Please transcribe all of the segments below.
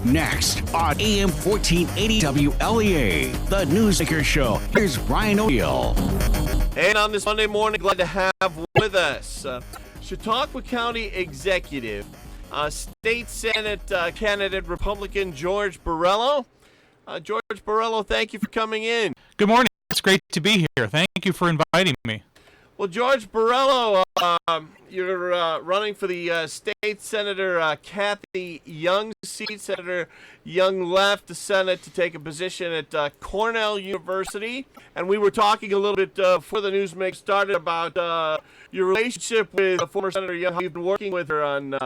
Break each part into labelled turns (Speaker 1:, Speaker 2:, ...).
Speaker 1: Next on AM 1480 WLEA, the Newsmaker Show. Here's Brian O'Neill.
Speaker 2: And on this Monday morning, glad to have with us Chautauqua County Executive, State Senate candidate Republican George Borrello. George Borrello, thank you for coming in.
Speaker 3: Good morning. It's great to be here. Thank you for inviting me.
Speaker 2: Well, George Borrello, you're running for the State Senator Kathy Young's seat. Senator Young left the Senate to take a position at Cornell University. And we were talking a little bit before the Newsmaker started about your relationship with former Senator Young, how you've been working with her on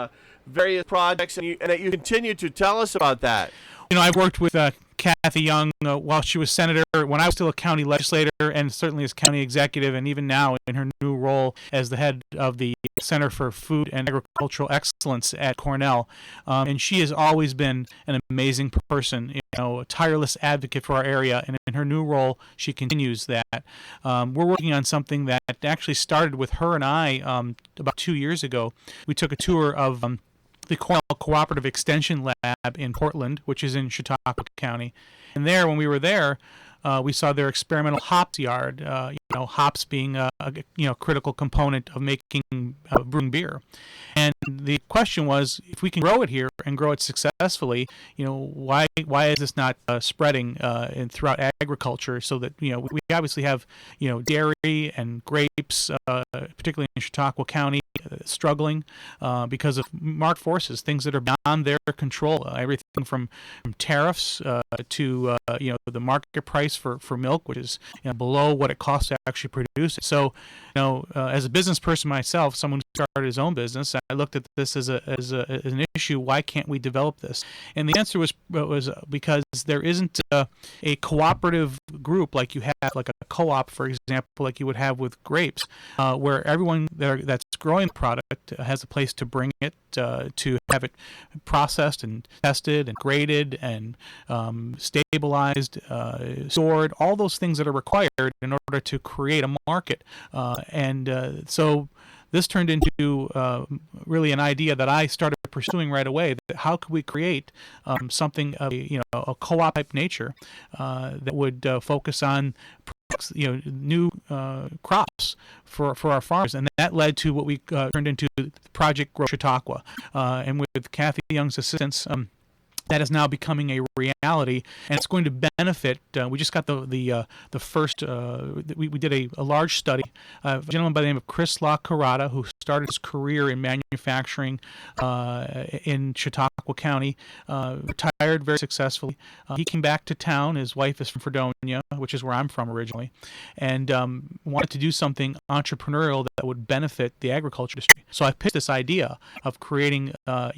Speaker 2: various projects, and that you continue to tell us about that.
Speaker 3: You know, I've worked with Kathy Young while she was senator, when I was still a county legislator, and certainly as county executive, and even now in her new role as the head of the Center for Food and Agricultural Excellence at Cornell. And she has always been an amazing person, you know, a tireless advocate for our area, and in her new role, she continues that. We're working on something that actually started with her and I about 2 years ago. We took a tour of the Cornell Cooperative Extension Lab in Portland, which is in Chautauqua County. And there, when we were there, we saw their experimental hops yard, hops being a critical component of making brewing beer. And the question was, if we can grow it here and grow it successfully, why is this not spreading throughout agriculture, so that we obviously have dairy and grapes, particularly in Chautauqua County, struggling because of market forces, things that are beyond their control. Everything from tariffs to the market price for milk, which is below what it costs to actually produce it. So, as a business person myself, someone who started his own business, I looked at this as an issue. Why can't we develop this? And the answer was because there isn't a cooperative group like you have, like a co-op, for example, like you would have with grapes, where everyone that's growing the product has a place to bring it, to have it processed and tested and graded and stabilized, stored, all those things that are required in order to create a market. So this turned into really an idea that I started pursuing right away. That how could we create something of a co-op type nature that would focus on new crops for our farmers, and that led to what we turned into Project Grow Chautauqua, and with Kathy Young's assistance. That is now becoming a reality, and it's going to benefit. We just got the first. We did a large study. A gentleman by the name of Chris LaCarrata, who started his career in manufacturing in Chautauqua County, retired very successfully. He came back to town. His wife is from Fredonia, which is where I'm from originally, and wanted to do something entrepreneurial that would benefit the agriculture industry. So I pitched this idea of creating, a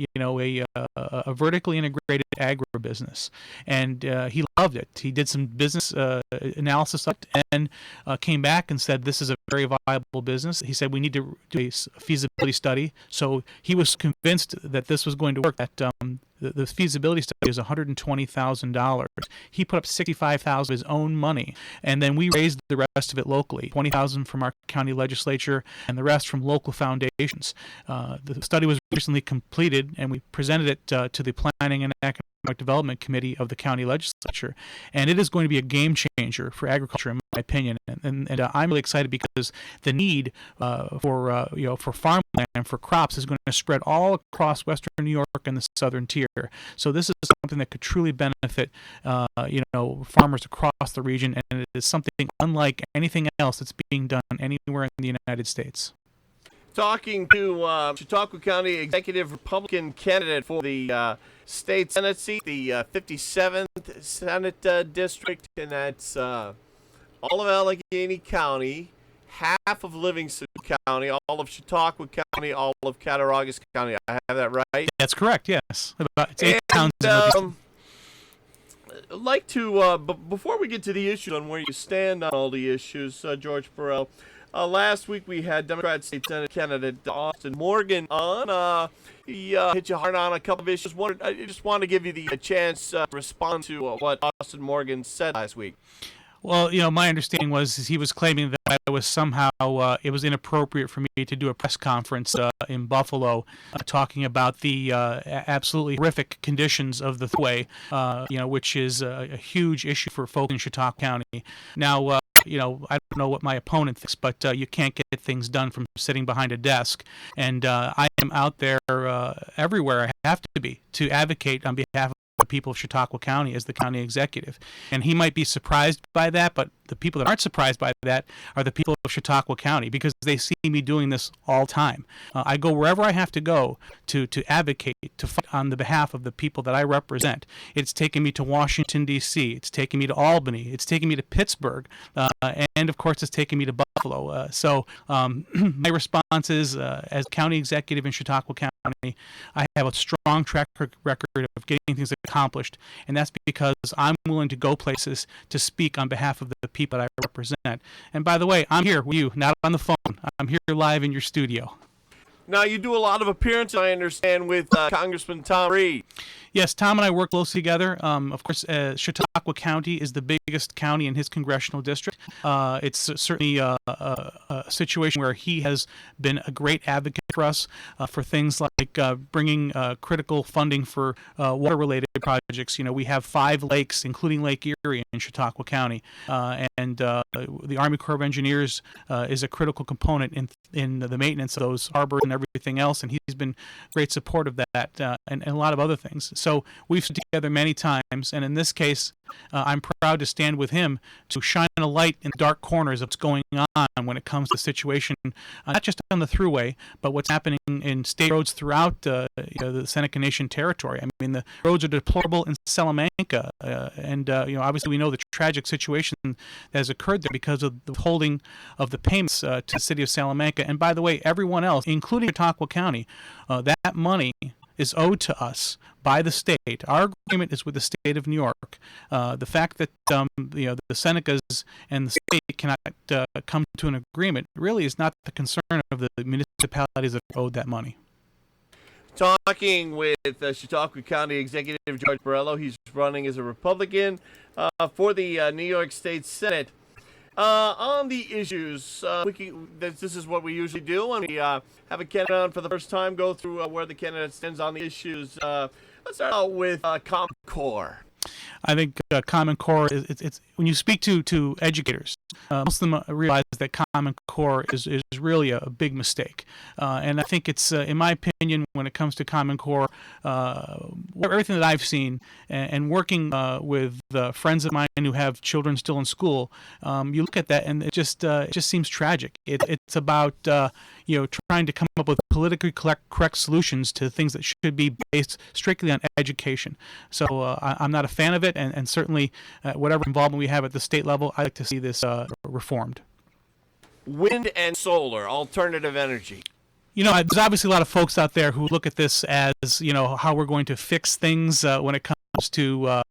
Speaker 3: vertically integrated agribusiness, and he loved it. He did some business analysis of it, and came back and said, this is a very viable business. He said, we need to do a feasibility study. So he was convinced that this was going to work, that the feasibility study is $120,000. He put up $65,000 of his own money, and then we raised the rest of it locally, $20,000 from our county legislature and the rest from local foundations. The study was recently completed, and we presented it to the Planning and Economic Development Committee of the county legislature, and it is going to be a game changer for agriculture, in my opinion. And I'm really excited because the need for farmland, for crops, is going to spread all across western New York and the southern tier. So this is something that could truly benefit farmers across the region, and it is something unlike anything else that's being done anywhere in the United States.
Speaker 2: Talking to Chautauqua County Executive Republican candidate for the State Senate seat, the 57th Senate District, and that's all of Allegheny County, half of Livingston County, all of Chautauqua County, all of Cattaraugus County. I have that right?
Speaker 3: That's correct, yes. It's 8 towns.
Speaker 2: I'd like to, before we get to the issues on where you stand on all the issues, George Borrello, last week we had Democrat State Senate candidate Austin Morgan on. He hit you hard on a couple of issues. I just wanted to give you the chance to respond to what Austin Morgan said last week.
Speaker 3: Well, my understanding was he was claiming that I was somehow it was inappropriate for me to do a press conference in Buffalo, talking about the absolutely horrific conditions of the thruway, which is a huge issue for folks in Chautauqua County. Now, I don't know what my opponent thinks, but you can't get things done from sitting behind a desk. And I am out there everywhere I have to be to advocate on behalf of the people of Chautauqua County as the county executive. And he might be surprised by that, but the people that aren't surprised by that are the people of Chautauqua County, because they see me doing this all the time. I go wherever I have to go to advocate, to fight on the behalf of the people that I represent. It's taken me to Washington, D.C., it's taken me to Albany, it's taken me to Pittsburgh, and of course it's taken me to Buffalo. So my response is, as county executive in Chautauqua County, I have a strong track record of getting things accomplished, and that's because I'm willing to go places to speak on behalf of the people that I represent. And by the way, I'm here with you, not on the phone. I'm here live in your studio.
Speaker 2: Now, you do a lot of appearances, I understand, with Congressman Tom Reed.
Speaker 3: Yes, Tom and I work closely together. Of course, Chautauqua County is the biggest county in his congressional district. It's certainly a situation where he has been a great advocate for us for things like bringing critical funding for water-related projects. We have 5 lakes, including Lake Erie, in Chautauqua County, and the Army Corps of Engineers is a critical component in the maintenance of those harbors and everything else, and he's been great support of that and a lot of other things. So we've stood together many times, and in this case, I'm proud to stand with him to shine a light in the dark corners of what's going on when it comes to the situation, not just on the thruway, but what's happening in state roads throughout the Seneca Nation territory. I mean, the roads are deplorable in Salamanca, and obviously we know the tragic situation that has occurred there because of the holding of the payments to the city of Salamanca. And by the way, everyone else, including Chautauqua County, that money is owed to us by the state. Our agreement is with the state of New York. The fact that the Senecas and the state cannot come to an agreement really is not the concern of the municipalities that are owed that money.
Speaker 2: Talking with Chautauqua County Executive George Borrello. He's running as a Republican for the New York State Senate. On the issues, this is what we usually do when we have a candidate on for the first time, go through where the candidate stands on the issues. Let's start out with Common Core.
Speaker 3: I think Common Core it's when you speak to educators, most of them realize that Common Core is really a big mistake, and I think it's in my opinion, when it comes to Common Core, everything that I've seen and working with friends of mine who have children still in school, you look at that and it just seems tragic. It's about trying to come up with politically correct solutions to things that should be based strictly on education. So I'm not a fan of it, and certainly whatever involvement we have at the state level, I'd like to see this reformed.
Speaker 2: Wind and solar, alternative energy.
Speaker 3: There's obviously a lot of folks out there who look at this as, how we're going to fix things when it comes to,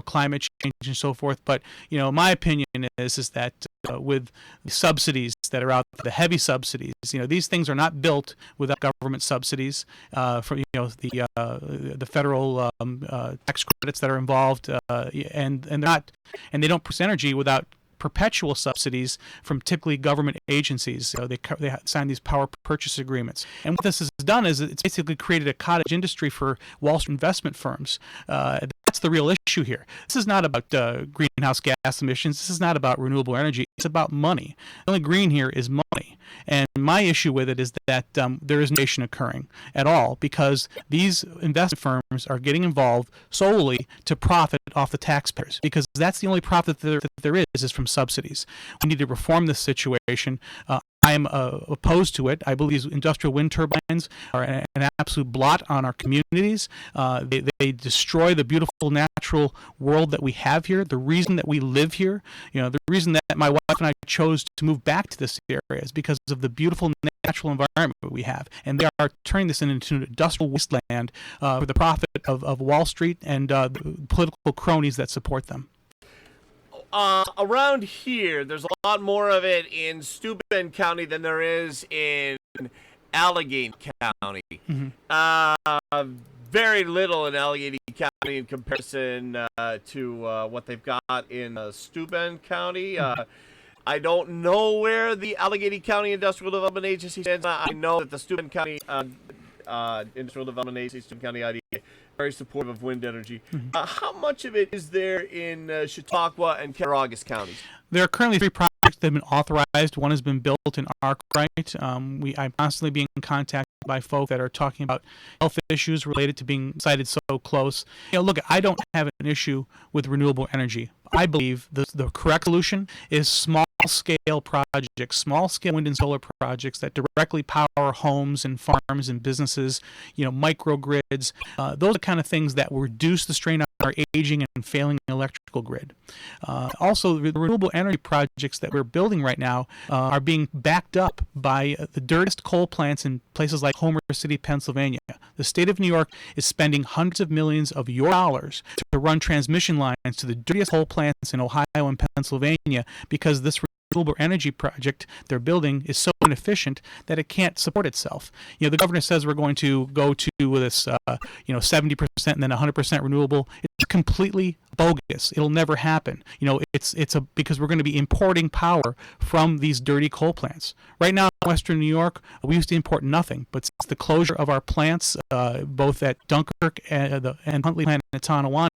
Speaker 3: climate change and so forth. But, my opinion is that with the subsidies that are out there, the heavy subsidies, these things are not built without government subsidies from, the federal tax credits that are involved, and they don't produce energy without perpetual subsidies from typically government agencies. They sign these power purchase agreements. And what this has done is it's basically created a cottage industry for Wall Street investment firms. That's the real issue here. This is not about greenhouse gas emissions. This is not about renewable energy. It's about money. The only green here is money. And my issue with it is that there is no innovation occurring at all, because these investment firms are getting involved solely to profit off the taxpayers, because that's the only profit that there is from subsidies. We need to reform this situation. I am opposed to it. I believe these industrial wind turbines are an absolute blot on our communities. They destroy the beautiful natural world that we have here, the reason that we live here. The reason that my wife and I chose to move back to this area is because of the beautiful natural environment that we have. And they are turning this into an industrial wasteland for the profit of Wall Street and the political cronies that support them.
Speaker 2: Around here, there's a lot more of it in Steuben County than there is in Allegheny County.
Speaker 3: Mm-hmm.
Speaker 2: very little in Allegheny County in comparison to what they've got in Steuben County. I don't know where the Allegheny County Industrial Development Agency stands. I know that the Steuben County Industrial Development Agency, Steuben County IDA, very supportive of wind energy. How much of it is there in Chautauqua and Cattaraugus counties?
Speaker 3: There are currently 3 projects that have been authorized. One has been built in Arkwright. I'm constantly being contacted by folk that are talking about health issues related to being sited so close. Look, I don't have an issue with renewable energy. I believe the correct solution is small-scale projects, small-scale wind and solar projects that directly power homes and farms and businesses, microgrids. Those are the kind of things that will reduce the strain on our aging and failing electrical grid. Also, the renewable energy projects that we're building right now are being backed up by the dirtiest coal plants in places like Homer City, Pennsylvania. The state of New York is spending hundreds of millions of your dollars to run transmission lines to the dirtiest coal plants in Ohio and Pennsylvania because this renewable energy project they're building is so inefficient that it can't support itself. The governor says we're going to go to this 70% and then 100% renewable. It's completely bogus. It'll never happen. Because we're going to be importing power from these dirty coal plants. Right now in Western New York, we used to import nothing, but since the closure of our plants, both at Dunkirk and Huntley plant in Tonawanda,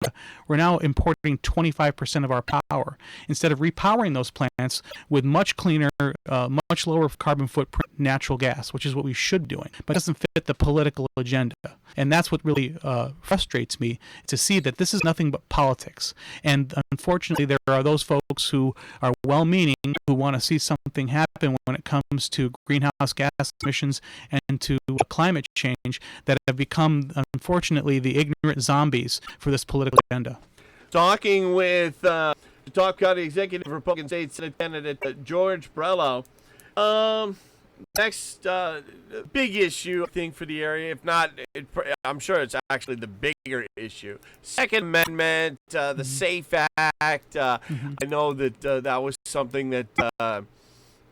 Speaker 3: we're now importing 25% of our power instead of repowering those plants with much cleaner, much lower carbon footprint natural gas, which is what we should be doing, but it doesn't fit the political agenda. And that's what really frustrates me, to see that this is nothing but politics. And unfortunately, there are those folks who are well-meaning, who want to see something happen when it comes to greenhouse gas emissions and to climate change, that have become, unfortunately, the ignorant zombies for this political agenda.
Speaker 2: Talking with Chautauqua County Executive Republican State Senate candidate George Borrello. Next big issue, I think, for the area, if not, I'm sure it's actually the bigger issue. Second Amendment, the SAFE Act. I know that that was something that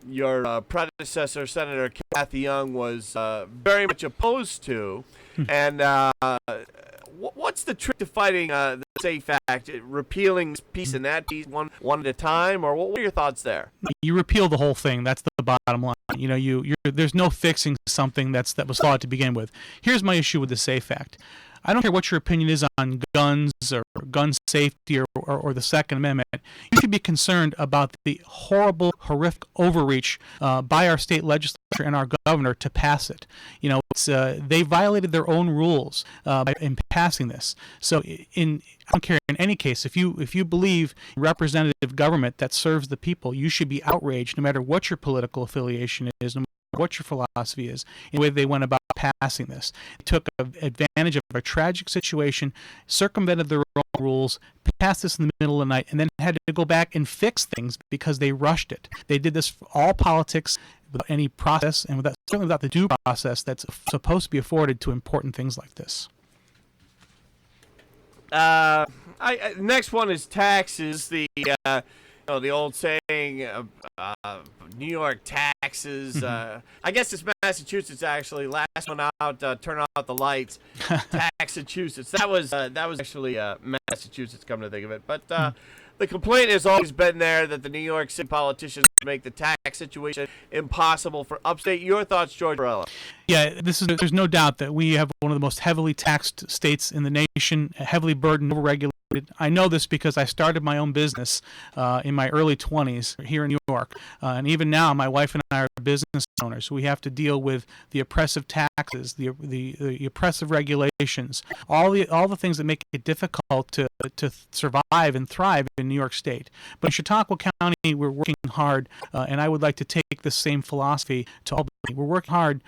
Speaker 2: your predecessor, Senator Kathy Young, was very much opposed to. And what's the trick to fighting the SAFE Act? Repealing this piece and that piece one at a time, or what are your thoughts there?
Speaker 3: You repeal the whole thing. That's the bottom line. There's no fixing something that was flawed to begin with. Here's my issue with the SAFE Act. I don't care what your opinion is on guns or gun safety or the Second Amendment. You should be concerned about the horrible, horrific overreach by our state legislature and our governor to pass it. They violated their own rules in passing this. So I don't care in any case, if you believe in representative government that serves the people, you should be outraged no matter what your political affiliation is, no matter what your philosophy is, in the way they went about passing this. They took advantage of a tragic situation, circumvented their own rules, passed this in the middle of the night, and then had to go back and fix things because they rushed it. They did this for all politics, without any process, and certainly without the due process that's supposed to be afforded to important things like this.
Speaker 2: Next one is taxes. The old saying, New York taxes. I guess it's Massachusetts actually. Last one out, turn out the lights. Massachusetts. That was actually Massachusetts. Come to think of it, but the complaint has always been there that the New York City politicians make the tax situation impossible for upstate. Your thoughts, George Borrello?
Speaker 3: Yeah, there's no doubt that we have one of the most heavily taxed states in the nation, heavily burdened, overregulated. I know this because I started my own business in my early 20s here in New York, and even now my wife and I are business owners. We have to deal with the oppressive taxes, the oppressive regulations, all the things that make it difficult to survive and thrive in New York State. But in Chautauqua County, we're working hard, and I would like to take the same philosophy to Albany. We're working hard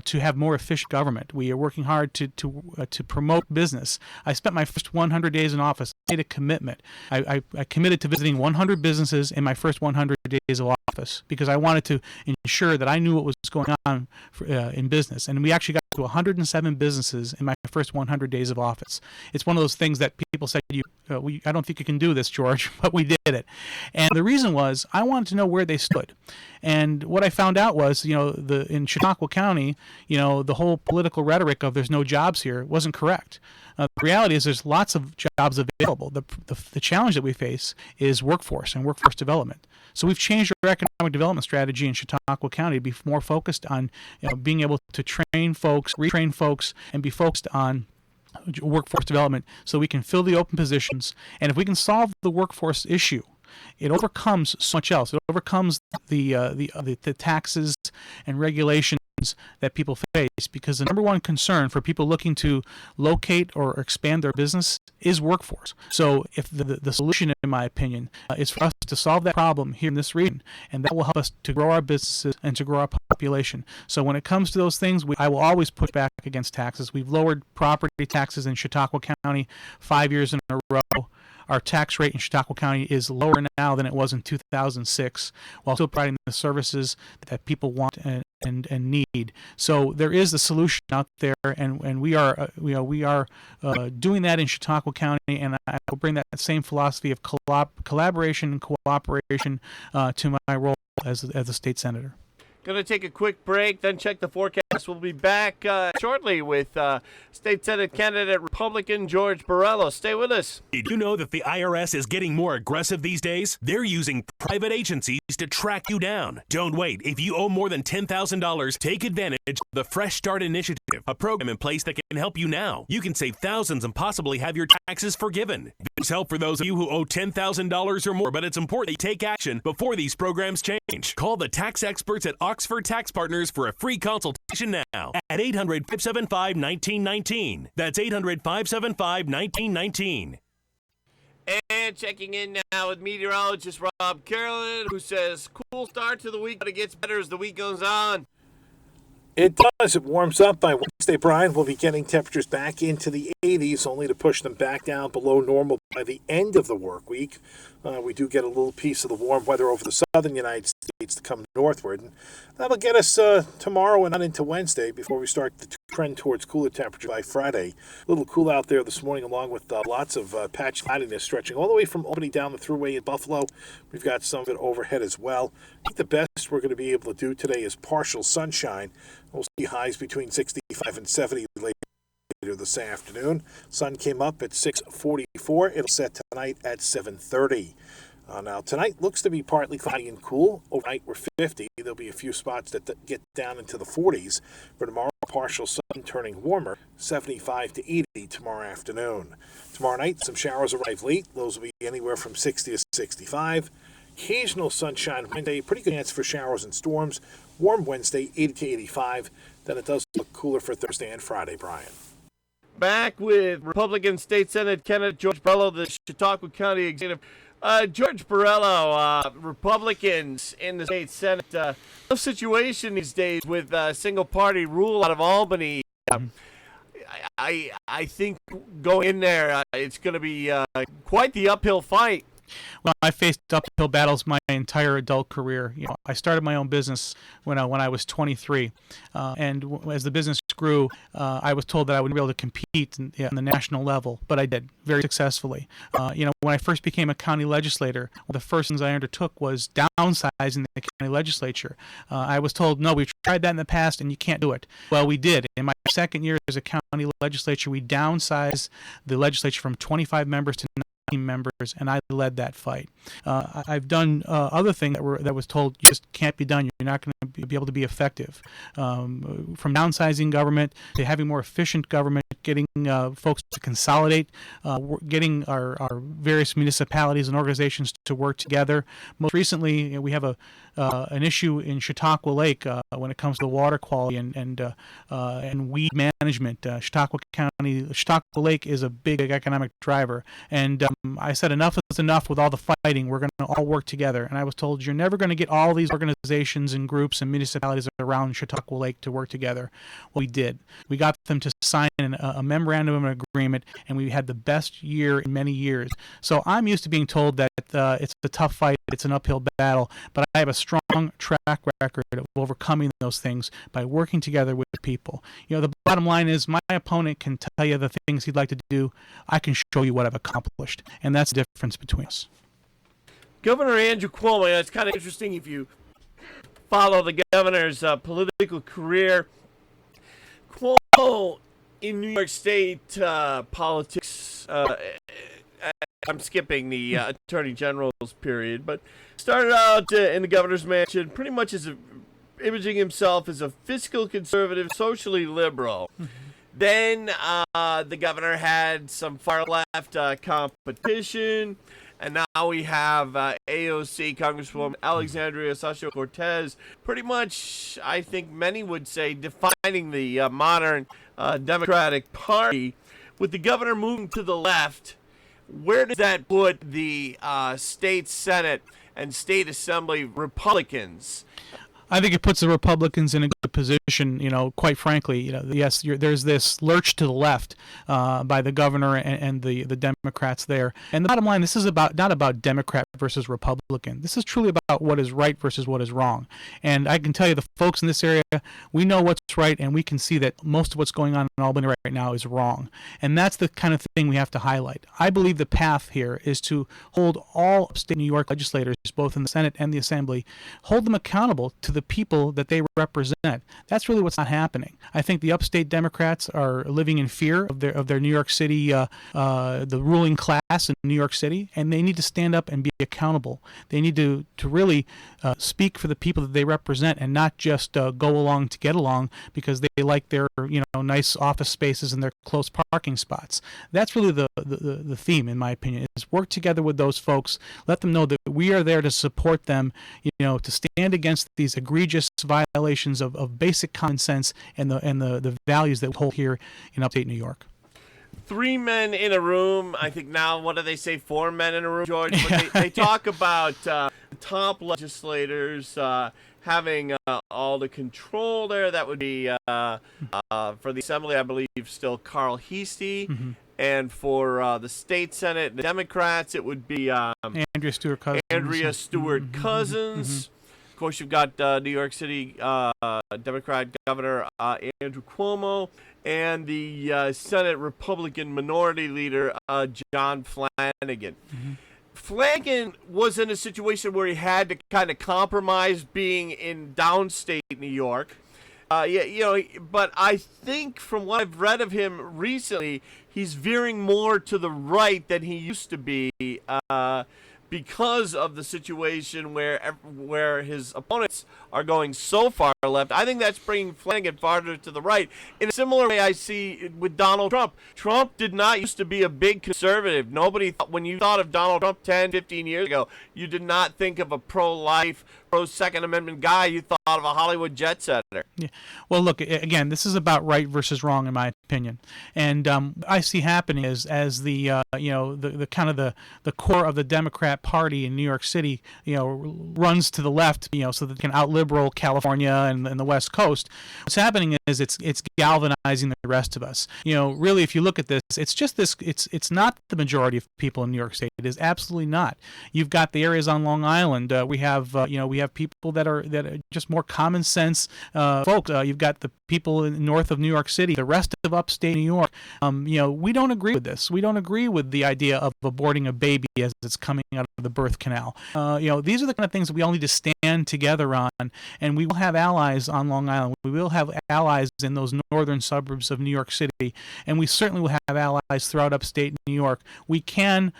Speaker 3: to have more efficient government. We are working hard to promote business. I spent my first 100 days in office. I made a commitment. I committed to visiting 100 businesses in my first 100 days of office because I wanted to ensure that I knew what was going on in business. And we actually got to 107 businesses in my first 100 days of office. It's one of those things that people said, I don't think you can do this, George, but we did it. And the reason was I wanted to know where they stood. And what I found out was, in Chautauqua County, the whole political rhetoric of there's no jobs here wasn't correct. The reality is there's lots of jobs available. The challenge that we face is workforce and workforce development. So we've changed our economic development strategy in Chautauqua County to be more focused on being able to train folks, retrain folks, and be focused on workforce development so we can fill the open positions. And if we can solve the workforce issue, it overcomes so much else. It overcomes the taxes and regulations that people face, because the number one concern for people looking to locate or expand their business is workforce. So if the solution, in my opinion, is for us to solve that problem here in this region, and that will help us to grow our businesses and to grow our population. So when it comes to those things, I will always push back against taxes. We've lowered property taxes in Chautauqua County 5 years in a row. Our tax rate in Chautauqua County is lower now than it was in 2006, while still providing the services that people want and need. So there is a solution out there, and we are doing that in Chautauqua County, and I will bring that same philosophy of collaboration and cooperation to my role as a state senator.
Speaker 2: Going to take a quick break, then check the forecast. We'll be back shortly with State Senate candidate Republican George Borrello. Stay with us.
Speaker 4: Did you know that the IRS is getting more aggressive these days? They're using private agencies to track you down. Don't wait. If you owe more than $10,000, take advantage of the Fresh Start Initiative, a program in place that can help you now. You can save thousands and possibly have your taxes forgiven. There's help for those of you who owe $10,000 or more, but it's important that you take action before these programs change. Call the tax experts at Oxford Tax Partners for a free consultation now at 800-575-1919. That's 800-575-1919.
Speaker 2: And checking in now with meteorologist Rob Carolyn, who says cool start to the week, but it gets better as the week goes on.
Speaker 5: It does. It warms up by Wednesday, Brian. We'll be getting temperatures back into the 80s, only to push them back down below normal by the end of the work week. We do get a little piece of the warm weather over the southern United States to come northward. And that'll get us tomorrow and on into Wednesday before we start to trend towards cooler temperatures by Friday. A little cool out there this morning, along with lots of patchy cloudiness stretching all the way from Albany down the thruway in Buffalo. We've got some of it overhead as well. I think the best we're going to be able to do today is partial sunshine. We'll see highs between 65 and 70 later this afternoon. Sun came up at 6:44. It'll set tonight at 7:30. Now, tonight looks to be partly cloudy and cool. Overnight, we're 50. There'll be a few spots that get down into the 40s. For tomorrow, partial sun turning warmer, 75 to 80 tomorrow afternoon. Tomorrow night, some showers arrive late. Those will be anywhere from 60 to 65. Occasional sunshine Wednesday, pretty good chance for showers and storms. Warm Wednesday, 80 to 85. Then it does look cooler for Thursday and Friday, Brian.
Speaker 2: Back with Republican State Senate candidate George Borrello, the Chautauqua County executive. George Borrello, Republicans in the state Senate. Tough situation these days with single-party rule out of Albany. I think going in there, it's going to be quite the uphill fight.
Speaker 3: Well, I faced uphill battles my entire adult career. I started my own business when I was 23, and as the business grew, I was told that I wouldn't be able to compete on the national level, but I did very successfully. When I first became a county legislator, one of the first things I undertook was downsizing the county legislature. I was told, no, we've tried that in the past, and you can't do it. Well, we did. In my second year as a county legislature, we downsized the legislature from 25 members to members, and I led that fight. I've done other things that was told you just can't be done. You're not going to be able to be effective. From downsizing government to having more efficient government, getting folks to consolidate, getting our various municipalities and organizations to work together. Most recently, we have an issue in Chautauqua Lake when it comes to water quality and weed management. Chautauqua Lake is a big economic driver, and I said enough is enough with all the fighting. We're going to all work together. And I was told you're never going to get all these organizations and groups and municipalities around Chautauqua Lake to work together. Well, we did. We got them to sign a memorandum of agreement, and we had the best year in many years. So I'm used to being told that it's a tough fight It's an uphill battle, but I have a strong track record of overcoming those things by working together with the people. The bottom line is my opponent can tell you the things he'd like to do. I can show you what I've accomplished, and that's the difference between us.
Speaker 2: Governor Andrew Cuomo, it's kind of interesting if you follow the governor's political career. Cuomo in New York State politics, I'm skipping the Attorney General's period, but started out in the governor's mansion pretty much as imaging himself as a fiscal conservative, socially liberal. Then the governor had some far-left competition, and now we have AOC Congresswoman Alexandria Ocasio-Cortez, pretty much, I think many would say, defining the modern Democratic Party. With the governor moving to the left, where does that put the state Senate and state Assembly Republicans?
Speaker 3: I think it puts the Republicans in a good position. Quite frankly, yes, there's this lurch to the left by the governor and the Democrats there. And the bottom line, this is not about Democrat versus Republican. This is truly about what is right versus what is wrong. And I can tell you, the folks in this area, we know what's right, and we can see that most of what's going on in Albany right now is wrong. And that's the kind of thing we have to highlight. I believe the path here is to hold all upstate New York legislators, both in the Senate and the Assembly, hold them accountable to the people that they represent. That's really what's not happening. I think the upstate Democrats are living in fear of their New York City, the ruling class in New York City, and they need to stand up and be accountable. They need to really speak for the people that they represent, and not just go along to get along because they like their nice office spaces and their close parking spots. That's really the theme, in my opinion, is work together with those folks. Let them know that we are there to support them, to stand against these egregious violations of basic common sense and the values that we hold here in upstate New York.
Speaker 2: 3 men in a room. I think now, what do they say? 4 men in a room, George? But they talk about top legislators having all the control there. That would be for the Assembly, I believe, still Carl Heastie.
Speaker 3: Mm-hmm.
Speaker 2: And for the state Senate, the Democrats, it would be
Speaker 3: Andrea Stewart Cousins.
Speaker 2: Mm-hmm. Of course, you've got New York City Democrat Governor Andrew Cuomo, and the Senate Republican Minority Leader John Flanagan.
Speaker 3: Mm-hmm.
Speaker 2: Flanagan was in a situation where he had to kind of compromise being in downstate New York. But I think from what I've read of him recently, he's veering more to the right than he used to be because of the situation where his opponents are going so far left. I think that's bringing Flanagan farther to the right. In a similar way I see with Donald Trump. Trump did not used to be a big conservative. When you thought of Donald Trump 10, 15 years ago, you did not think of a pro-life, pro-Second Amendment guy. You thought of a Hollywood jet setter.
Speaker 3: Yeah. Well, look, again, this is about right versus wrong, in my opinion. And I see happening as the the kind of the core of the Democrat Party in New York City, runs to the left, so that they can out-liberal California and the West Coast. What's happening is it's galvanizing the rest of us. Really, if you look at this, it's just this. It's not the majority of people in New York State. It is absolutely not. You've got the areas on Long Island. We have people that are just more common sense folks. You've got the people north of New York City, the rest of upstate New York. We don't agree with this. We don't agree with the idea of aborting a baby as it's coming out of the birth canal. These are the kind of things that we all need to stand together on, and we will have allies on Long Island. We will have allies in those northern suburbs of New York City, and we certainly will have allies throughout upstate New York. We can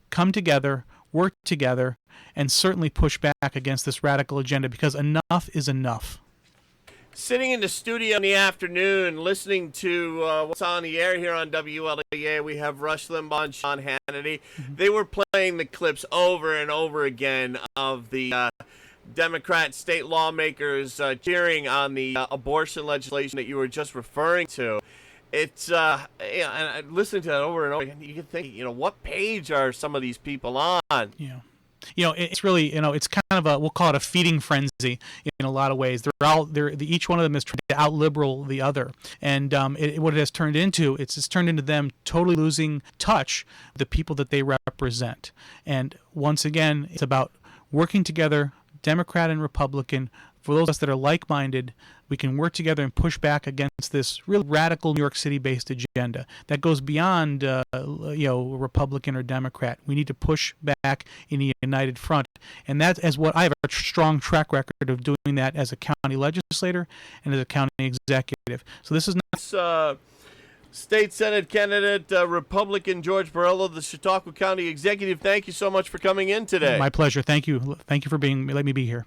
Speaker 3: come together, work together, and certainly push back against this radical agenda, because enough is enough.
Speaker 2: Sitting in the studio in the afternoon, listening to what's on the air here on WLEA, we have Rush Limbaugh and Sean Hannity. Mm-hmm. They were playing the clips over and over again of the Democrat state lawmakers cheering on the abortion legislation that you were just referring to. It's and listening to that over and over again, you can think, what page are some of these people on?
Speaker 3: Yeah. It's really, it's kind of we'll call it a feeding frenzy in a lot of ways. Each one of them is trying to out-liberal the other. And what it has turned into, it's turned into them totally losing touch with the people that they represent. And once again, it's about working together, Democrat and Republican, for those of us that are like-minded, we can work together and push back against this real radical New York City-based agenda that goes beyond, Republican or Democrat. We need to push back in a united front, and that is what I have a strong track record of doing that as a county legislator and as a county executive. So this is not.
Speaker 2: State Senate candidate, Republican George Borrello, the Chautauqua County Executive. Thank you so much for coming in today.
Speaker 3: My pleasure. Thank you. Thank you for letting me be here.